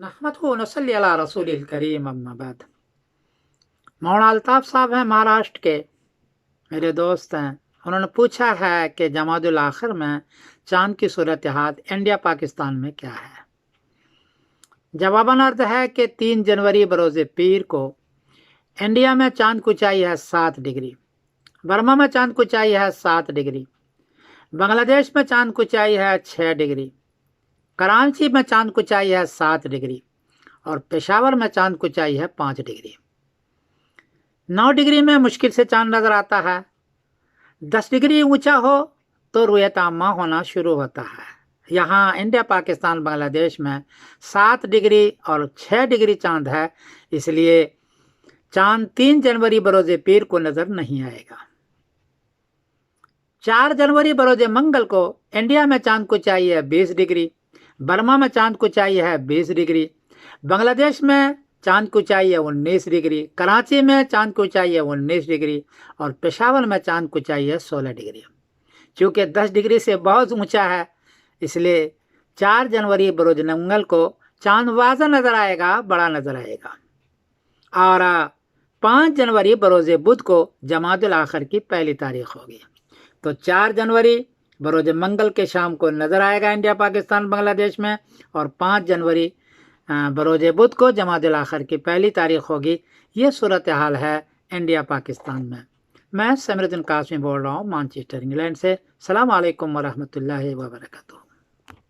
नहमदहु व नसल्ली अला रसूलिल करीम अम्मा बाद। मौलाना अल्ताफ साहब हैं महाराष्ट्र के, मेरे दोस्त हैं। उन्होंने पूछा है कि जमादुल आखिर में चांद की सूरत हाल इंडिया पाकिस्तान में क्या है। जवाबन अर्थ है कि 3 जनवरी बरोज़ पीर को इंडिया में चांद की ऊंचाई है 7 डिग्री, बर्मा में चांद की ऊंचाई है 7 डिग्री, बांग्लादेश में चांद की ऊंचाई है 6 डिग्री, कराची में चांद की ऊंचाई है 7 डिग्री और पेशावर में चांद की ऊंचाई है 5 डिग्री। 9 डिग्री में मुश्किल से चांद नजर आता है। 10 डिग्री ऊंचा हो तो रुयत आमा होना शुरू होता है। यहाँ इंडिया पाकिस्तान बांग्लादेश में 7 डिग्री और 6 डिग्री चांद है, इसलिए चांद 3 जनवरी बरोज़ पीर को नजर नहीं आएगा। 4 जनवरी बरोज़ मंगल को इंडिया में चांद को चाहिए 20 डिग्री, बर्मा में चांद को चाहिए है 20 डिग्री, बांग्लादेश में चांद को चाहिए 19 डिग्री, कराची में चांद को चाहिए 19 डिग्री और पेशावर में चांद को चाहिए 16 डिग्री। चूँकि 10 डिग्री से बहुत ऊंचा है, इसलिए 4 जनवरी बरोज़ मंगल को चांद वाज़ा नज़र आएगा, बड़ा नज़र आएगा। और 5 जनवरी बरोज़ बुध को जमादुल आखिर की पहली तारीख होगी। तो 4 जनवरी बरोज़ मंगल के शाम को नज़र आएगा इंडिया पाकिस्तान बांग्लादेश में, और 5 जनवरी बरोज़ बुध को जमादुल आखिर की पहली तारीख होगी। ये सूरत हाल है इंडिया पाकिस्तान में। मैं समीरुद्दीन कासमी बोल रहा हूँ मैनचेस्टर इंग्लैंड से। सलाम अलैकुम व रहमतुल्लाहि व बरकातुहू।